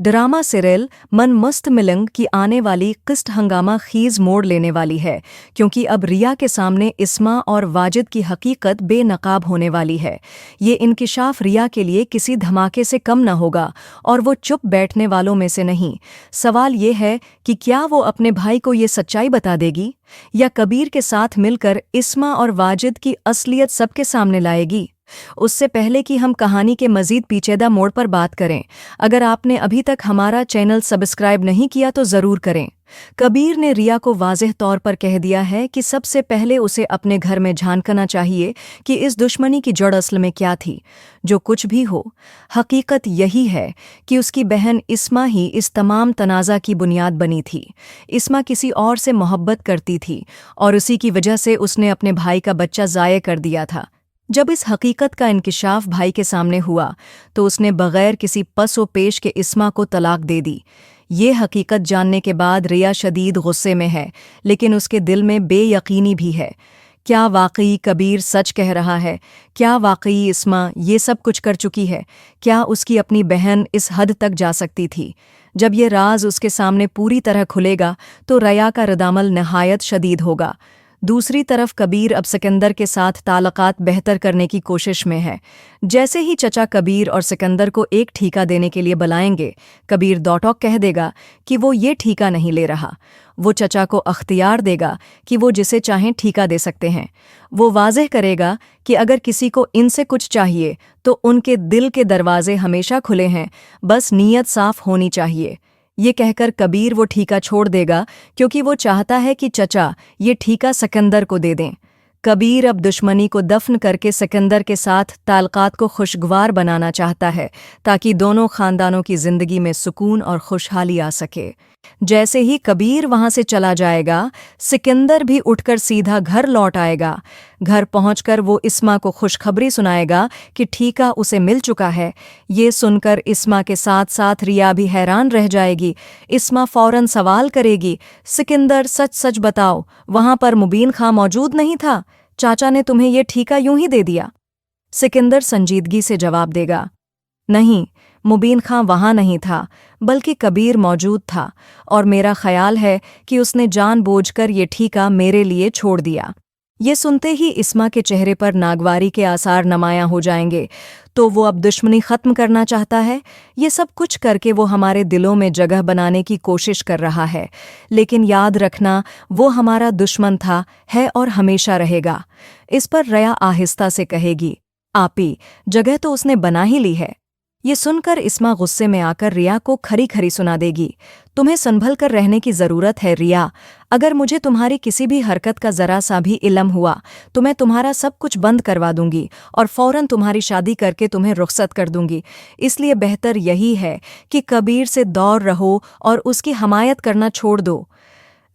Drama serial मन मस्त मिलंग की आने वाली किस्त हंगामा खीज मोड़ लेने वाली है, क्योंकि अब रिया के सामने इस्मा और वाजिद की हकीकत बेनकाब होने वाली है। ये इंकिशाफ रिया के लिए किसी धमाके से कम न होगा, और वो चुप बैठने वालों में से नहीं। सवाल ये है कि क्या वो अपने भाई को ये सच्चाई बता देगी, या कबीर के साथ मिलकर इस्मा और वाजिद की असलियत सबके सामने लाएगी। उससे पहले कि हम कहानी के मजीद पेचीदा मोड़ पर बात करें, अगर आपने अभी तक हमारा चैनल सब्सक्राइब नहीं किया तो ज़रूर करें। कबीर ने रिया को वाज़ेह तौर पर कह दिया है कि सबसे पहले उसे अपने घर में झांकना चाहिए कि इस दुश्मनी की जड़ असल में क्या थी। जो कुछ भी हो, हकीकत यही है कि उसकी बहन इस्मा ही इस तमाम तनाज़ा की बुनियाद बनी थी। इस्मा किसी और से मोहब्बत करती थी, और उसी की वजह से उसने अपने भाई का बच्चा ज़ाये कर दिया था। जब इस हकीकत का इंकिशाफ भाई के सामने हुआ तो उसने बगैर किसी पस व पेश के इस्मा को तलाक दे दी। ये हकीकत जानने के बाद रिया शदीद गुस्से में है, लेकिन उसके दिल में बेयकीनी भी है। क्या वाकई कबीर सच कह रहा है? क्या वाकई इस्मा ये सब कुछ कर चुकी है? क्या उसकी अपनी बहन इस हद तक जा सकती थी? जब ये राज उसके सामने पूरी तरह खुलेगा तो रिया का रद्दामल नहायत शदीद होगा। दूसरी तरफ कबीर अब सिकंदर के साथ ताल्लुकात बेहतर करने की कोशिश में है। जैसे ही चचा कबीर और सिकंदर को एक ठीका देने के लिए बुलाएंगे, कबीर दौटौक कह देगा कि वो ये ठीका नहीं ले रहा। वो चचा को अख्तियार देगा कि वो जिसे चाहें ठीका दे सकते हैं। वो वाज़ेह करेगा कि अगर किसी को इनसे कुछ चाहिए तो उनके दिल के दरवाजे हमेशा खुले हैं, बस नीयत साफ होनी चाहिए। ये कहकर कबीर वो ठीका छोड़ देगा, क्योंकि वो चाहता है कि चचा ये ठीका सिकंदर को दे दें। कबीर अब दुश्मनी को दफन करके सिकंदर के साथ ताल्लुकात को खुशगवार बनाना चाहता है, ताकि दोनों खानदानों की जिंदगी में सुकून और खुशहाली आ सके। जैसे ही कबीर वहां से चला जाएगा, सिकंदर भी उठकर सीधा घर लौट आएगा। घर पहुंचकर वो इस्मा को खुशखबरी सुनाएगा कि ठीका उसे मिल चुका है। ये सुनकर इस्मा के साथ साथ रिया भी हैरान रह जाएगी। इस्मा फौरन सवाल करेगी, सिकंदर सच सच बताओ, वहां पर मुबीन खां मौजूद नहीं था? चाचा ने तुम्हें ये ठीका यूं ही दे दिया? सिकंदर संजीदगी से जवाब देगा, नहीं, मुबीन खां वहां नहीं था, बल्कि कबीर मौजूद था, और मेरा ख्याल है कि उसने जानबूझकर ये ठीका मेरे लिए छोड़ दिया। ये सुनते ही इस्मा के चेहरे पर नागवारी के आसार नुमायां हो जाएंगे। तो वो अब दुश्मनी खत्म करना चाहता है। ये सब कुछ करके वो हमारे दिलों में जगह बनाने की कोशिश कर रहा है, लेकिन याद रखना, वो हमारा दुश्मन था, है और हमेशा रहेगा। इस पर रिया आहिस्ता से कहेगी, आपी, जगह तो उसने बना ही ली है। ये सुनकर इस्मा गुस्से में आकर रिया को खरी खरी सुना देगी, तुम्हें संभल कर रहने की ज़रूरत है रिया। अगर मुझे तुम्हारी किसी भी हरकत का ज़रा सा भी इल्म हुआ तो मैं तुम्हारा सब कुछ बंद करवा दूंगी और फ़ौरन तुम्हारी शादी करके तुम्हें रुखसत कर दूंगी। इसलिए बेहतर यही है कि कबीर से दूर रहो और उसकी हमायत करना छोड़ दो।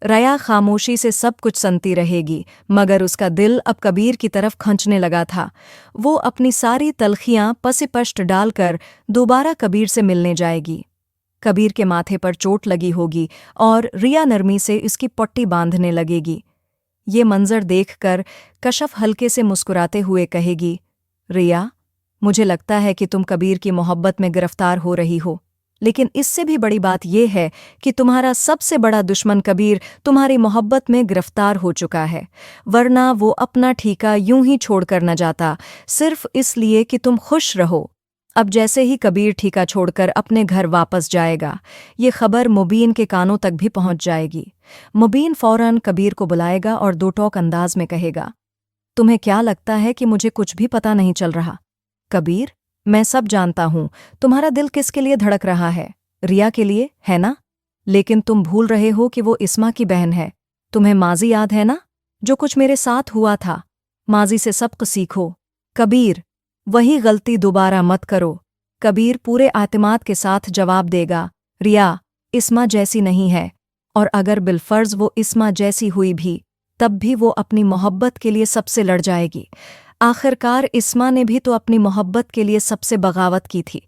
रिया खामोशी से सब कुछ सुनती रहेगी, मगर उसका दिल अब कबीर की तरफ खंचने लगा था। वो अपनी सारी तलखियां पसिपश्ट डालकर दोबारा कबीर से मिलने जाएगी। कबीर के माथे पर चोट लगी होगी और रिया नरमी से उसकी पट्टी बांधने लगेगी। ये मंजर देखकर कशफ हल्के से मुस्कुराते हुए कहेगी, रिया, मुझे लगता है कि तुम कबीर की मोहब्बत में गिरफ्तार हो रही हो, लेकिन इससे भी बड़ी बात यह है कि तुम्हारा सबसे बड़ा दुश्मन कबीर तुम्हारी मोहब्बत में गिरफ्तार हो चुका है, वरना वो अपना ठीका यूं ही छोड़कर न जाता, सिर्फ इसलिए कि तुम खुश रहो। अब जैसे ही कबीर ठीका छोड़कर अपने घर वापस जाएगा, ये खबर मुबीन के कानों तक भी पहुंच जाएगी। मुबीन फौरन कबीर को बुलाएगा और दो टोक अंदाज में कहेगा, तुम्हें क्या लगता है कि मुझे कुछ भी पता नहीं चल रहा? कबीर, मैं सब जानता हूं, तुम्हारा दिल किसके लिए धड़क रहा है, रिया के लिए, है ना? लेकिन तुम भूल रहे हो कि वो इस्मा की बहन है। तुम्हें माजी याद है ना, जो कुछ मेरे साथ हुआ था? माजी से सबक सीखो कबीर, वही गलती दोबारा मत करो। कबीर पूरे आतिमाद के साथ जवाब देगा, रिया इस्मा जैसी नहीं है, और अगर बिलफर्ज वो इस्मा जैसी हुई भी, तब भी वो अपनी मोहब्बत के लिए सबसे लड़ जाएगी। आखिरकार इस्मा ने भी तो अपनी मोहब्बत के लिए सबसे बगावत की थी।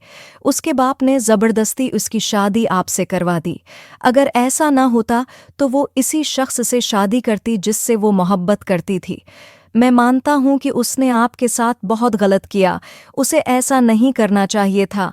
उसके बाप ने ज़बरदस्ती उसकी शादी आपसे करवा दी। अगर ऐसा ना होता तो वो इसी शख्स से शादी करती जिससे वो मोहब्बत करती थी। मैं मानता हूं कि उसने आपके साथ बहुत गलत किया, उसे ऐसा नहीं करना चाहिए था।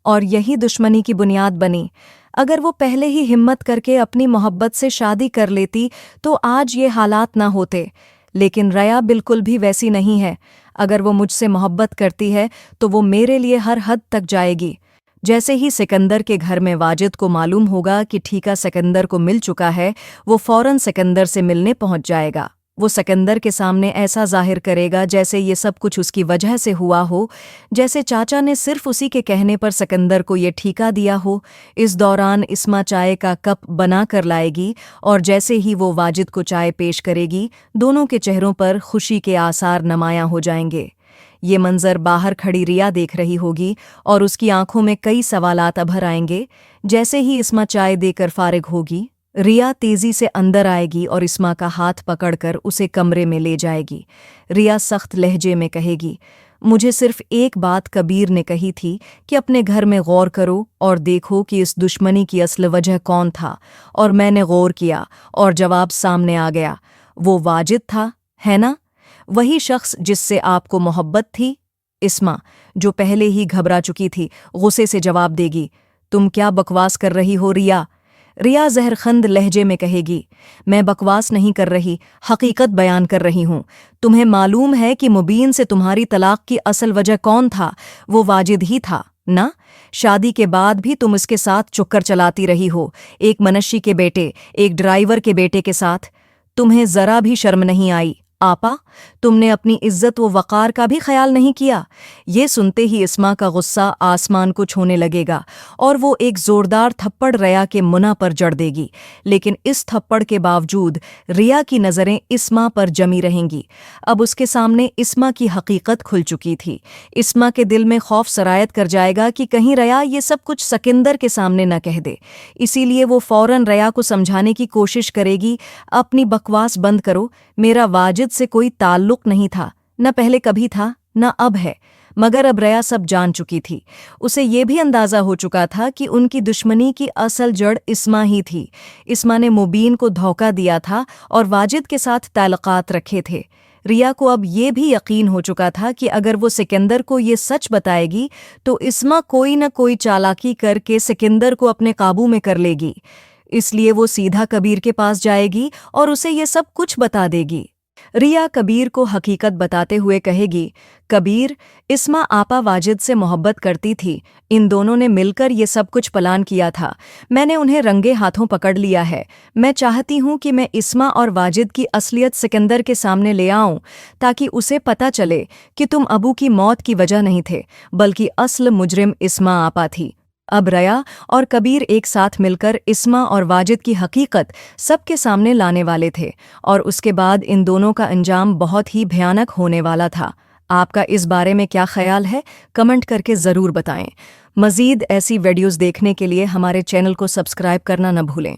और यही दुश्मनी की बुनियाद बनी। अगर वो पहले ही हिम्मत करके अपनी मोहब्बत से शादी कर लेती तो आज ये हालात ना होते। लेकिन रया बिल्कुल भी वैसी नहीं है। अगर वो मुझसे मोहब्बत करती है तो वो मेरे लिए हर हद तक जाएगी। जैसे ही सिकंदर के घर में वाजिद को मालूम होगा कि ठीका सिकंदर को मिल चुका है, वो फौरन सिकंदर से मिलने पहुंच जाएगा। वो सिकंदर के सामने ऐसा जाहिर करेगा जैसे ये सब कुछ उसकी वजह से हुआ हो, जैसे चाचा ने सिर्फ उसी के कहने पर सिकंदर को ये ठीका दिया हो। इस दौरान इस्मा चाय का कप बना कर लाएगी और जैसे ही वो वाजिद को चाय पेश करेगी, दोनों के चेहरों पर खुशी के आसार नुमायां हो जाएंगे। ये मंजर बाहर खड़ी रिया देख रही होगी और उसकी आंखों में कई सवालात अभर आएंगे। जैसे ही इस्मा चाय देकर फारिग होगी, रिया तेजी से अंदर आएगी और इस्मा का हाथ पकड़कर उसे कमरे में ले जाएगी। रिया सख्त लहजे में कहेगी, मुझे सिर्फ एक बात कबीर ने कही थी कि अपने घर में गौर करो और देखो कि इस दुश्मनी की असल वजह कौन था। और मैंने गौर किया और जवाब सामने आ गया। वो वाजिद था, है ना? वही शख्स जिससे आपको मोहब्बत थी। इस्मा, जो पहले ही घबरा चुकी थी, गुस्से से जवाब देगी, तुम क्या बकवास कर रही हो रिया? रिया जहरखंद लहजे में कहेगी, मैं बकवास नहीं कर रही, हकीकत बयान कर रही हूं। तुम्हें मालूम है कि मुबीन से तुम्हारी तलाक की असल वजह कौन था? वो वाजिद ही था ना? शादी के बाद भी तुम इसके साथ चुक्कर चलाती रही हो, एक मनशी के बेटे, एक ड्राइवर के बेटे के साथ। तुम्हें जरा भी शर्म नहीं आई? आपा, तुमने अपनी इज्जत व वक़ार का भी ख्याल नहीं किया। ये सुनते ही इस्मा का गुस्सा आसमान को छूने लगेगा और वो एक जोरदार थप्पड़ रिया के मुना पर जड़ देगी। लेकिन इस थप्पड़ के बावजूद रिया की नज़रें इस्मा पर जमी रहेंगी। अब उसके सामने इस्मा की हकीकत खुल चुकी थी। इस्मा के दिल में खौफ सरायत कर जाएगा कि कहीं रिया ये सब कुछ सिकंदर के सामने न कह दे। इसीलिए वो फौरन रिया को समझाने की कोशिश करेगी, अपनी बकवास बंद करो, मेरा वाजिद से कोई ताल्लुक नहीं था, न पहले कभी था, न अब है। मगर अब रिया सब जान चुकी थी। उसे ये भी अंदाजा हो चुका था कि उनकी दुश्मनी की असल जड़ इस्मा ही थी। इस्मा ने मुबीन को धोखा दिया था और वाजिद के साथ ताल्लुकात रखे थे। रिया को अब ये भी यकीन हो चुका था कि अगर वो सिकंदर को ये सच बताएगी तो इस्मा कोई न कोई चालाकी करके सिकंदर को अपने काबू में कर लेगी। इसलिए वो सीधा कबीर के पास जाएगी और उसे ये सब कुछ बता देगी। रिया कबीर को हकीकत बताते हुए कहेगी, कबीर, इस्मा आपा वाजिद से मोहब्बत करती थी। इन दोनों ने मिलकर ये सब कुछ प्लान किया था। मैंने उन्हें रंगे हाथों पकड़ लिया है। मैं चाहती हूँ कि मैं इस्मा और वाजिद की असलियत सिकंदर के सामने ले आऊं, ताकि उसे पता चले कि तुम अबू की मौत की वजह नहीं थे, बल्कि असल मुजरिम इस्मा आपा थी। अब रिया और कबीर एक साथ मिलकर इस्मा और वाजिद की हकीकत सबके सामने लाने वाले थे और उसके बाद इन दोनों का अंजाम बहुत ही भयानक होने वाला था। आपका इस बारे में क्या ख्याल है? कमेंट करके ज़रूर बताएं। मज़ीद ऐसी वीडियोज़ देखने के लिए हमारे चैनल को सब्सक्राइब करना न भूलें।